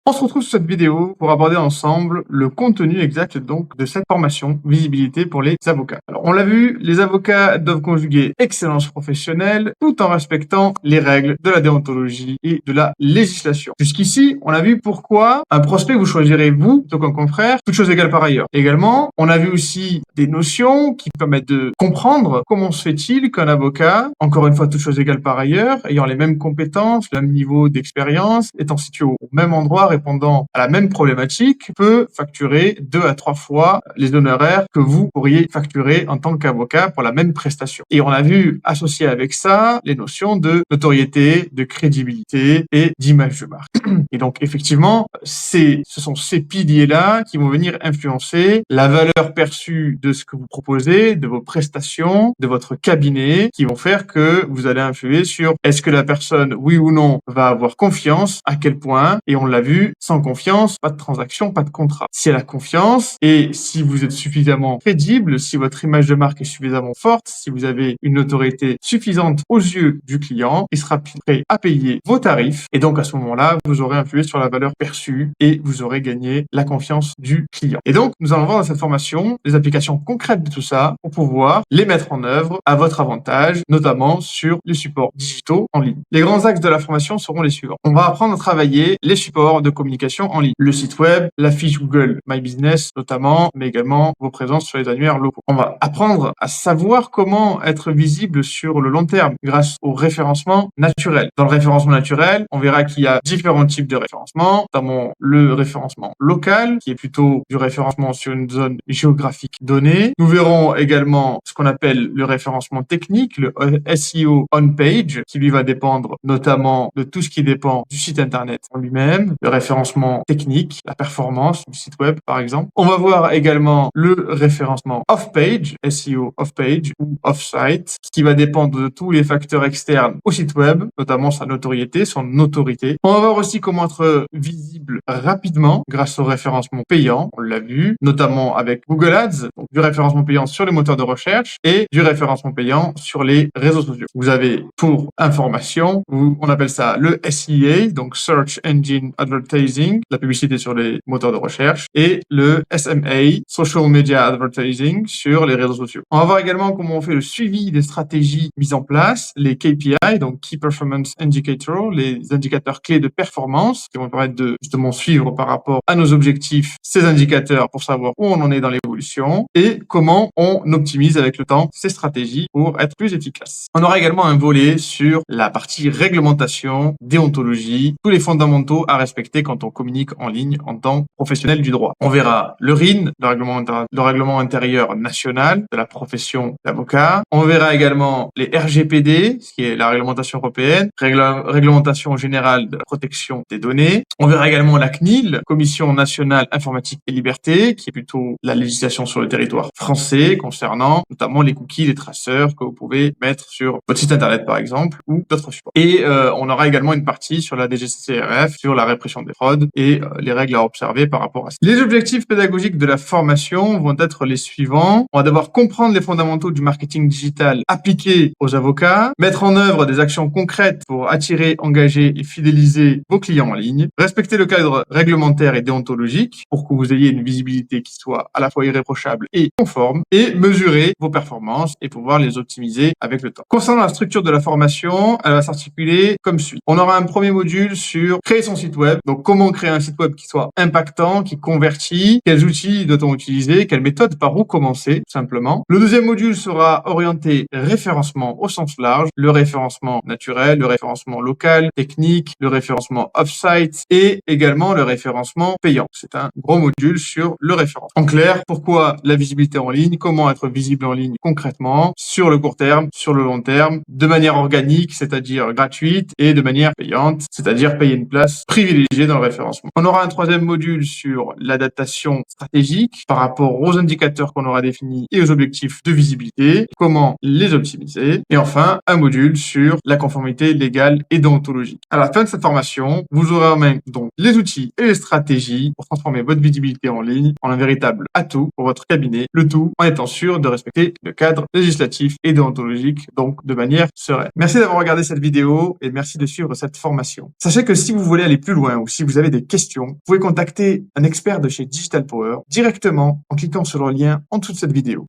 On se retrouve sur cette vidéo pour aborder ensemble le contenu exact donc de cette formation visibilité pour les avocats. Alors on l'a vu, les avocats doivent conjuguer excellence professionnelle tout en respectant les règles de la déontologie et de la législation. Jusqu'ici, on a vu pourquoi un prospect vous choisirez vous plutôt qu'un confrère, toute chose égale par ailleurs. Également, on a vu aussi des notions qui permettent de comprendre comment se fait-il qu'un avocat, encore une fois toute chose égale par ailleurs, ayant les mêmes compétences, le même niveau d'expérience, étant situé au même endroit, répondant à la même problématique, peut facturer 2 à 3 fois les honoraires que vous pourriez facturer en tant qu'avocat pour la même prestation. Et on a vu associer avec ça les notions de notoriété, de crédibilité et d'image de marque. Et donc effectivement, ce sont ces piliers-là qui vont venir influencer la valeur perçue de ce que vous proposez, de vos prestations, de votre cabinet, qui vont faire que vous allez influer sur est-ce que la personne, oui ou non, va avoir confiance, à quel point, et on l'a vu, sans confiance, pas de transaction, pas de contrat. Si elle a confiance et si vous êtes suffisamment crédible, si votre image de marque est suffisamment forte, si vous avez une autorité suffisante aux yeux du client, il sera prêt à payer vos tarifs et donc à ce moment-là, vous aurez influé sur la valeur perçue et vous aurez gagné la confiance du client. Et donc, nous allons voir dans cette formation les applications concrètes de tout ça pour pouvoir les mettre en œuvre à votre avantage, notamment sur les supports digitaux en ligne. Les grands axes de la formation seront les suivants. On va apprendre à travailler les supports de communication en ligne, le site web, la fiche Google My Business notamment, mais également vos présences sur les annuaires locaux. On va apprendre à savoir comment être visible sur le long terme grâce au référencement naturel. Dans le référencement naturel, on verra qu'il y a différents types de référencement, notamment le référencement local, qui est plutôt du référencement sur une zone géographique donnée. Nous verrons également ce qu'on appelle le référencement technique, le SEO on-page, qui lui va dépendre notamment de tout ce qui dépend du site internet en lui-même, le référencement technique, la performance du site web par exemple. On va voir également le référencement off-page, SEO off-page ou off-site, qui va dépendre de tous les facteurs externes au site web, notamment sa notoriété, son autorité. On va voir aussi comment être visible rapidement grâce au référencement payant, on l'a vu, notamment avec Google Ads, donc du référencement payant sur les moteurs de recherche et du référencement payant sur les réseaux sociaux. Vous avez pour information, on appelle ça le SEA, donc Search Engine Advertising, la publicité sur les moteurs de recherche, et le SMA, Social Media Advertising, sur les réseaux sociaux. On va voir également comment on fait le suivi des stratégies mises en place, les KPI, donc Key Performance Indicator, les indicateurs clés de performance qui vont permettre de justement suivre par rapport à nos objectifs ces indicateurs pour savoir où on en est dans l'évolution et comment on optimise avec le temps ces stratégies pour être plus efficace. On aura également un volet sur la partie réglementation, déontologie, tous les fondamentaux à respecter quand on communique en ligne en tant que professionnel du droit. On verra le RIN, le règlement intérieur national de la profession d'avocat. On verra également les RGPD, ce qui est la réglementation européenne, réglementation générale de la protection des données. On verra également la CNIL, Commission nationale informatique et liberté, qui est plutôt la législation sur le territoire français concernant notamment les cookies, les traceurs que vous pouvez mettre sur votre site internet par exemple ou d'autres supports. Et on aura également une partie sur la DGCCRF, sur la répression des fraudes et les règles à observer par rapport à ça. Les objectifs pédagogiques de la formation vont être les suivants. On va d'abord comprendre les fondamentaux du marketing digital appliqués aux avocats, mettre en œuvre des actions concrètes pour attirer, engager et fidéliser vos clients en ligne, respecter le cadre réglementaire et déontologique pour que vous ayez une visibilité qui soit à la fois irréprochable et conforme, et mesurer vos performances et pouvoir les optimiser avec le temps. Concernant la structure de la formation, elle va s'articuler comme suit. On aura un premier module sur créer son site web, donc comment créer un site web qui soit impactant, qui convertit, quels outils doit-on utiliser, quelle méthode, par où commencer, tout simplement. Le deuxième module sera orienté référencement au sens large, le référencement naturel, le référencement local, technique, le référencement off-site et également le référencement payant. C'est un gros module sur le référencement. En clair, pourquoi la visibilité en ligne, comment être visible en ligne concrètement, sur le court terme, sur le long terme, de manière organique, c'est-à-dire gratuite, et de manière payante, c'est-à-dire payer une place privilégiée dans le référencement. On aura un troisième module sur l'adaptation stratégique par rapport aux indicateurs qu'on aura définis et aux objectifs de visibilité, comment les optimiser, et enfin un module sur la conformité légale et déontologique. À la fin de cette formation, vous aurez en main donc les outils et les stratégies pour transformer votre visibilité en ligne en un véritable atout pour votre cabinet, le tout en étant sûr de respecter le cadre législatif et déontologique, donc de manière sereine. Merci d'avoir regardé cette vidéo et merci de suivre cette formation. Sachez que si vous voulez aller plus loin ou si si vous avez des questions, vous pouvez contacter un expert de chez Digital Power directement en cliquant sur le lien en dessous de cette vidéo.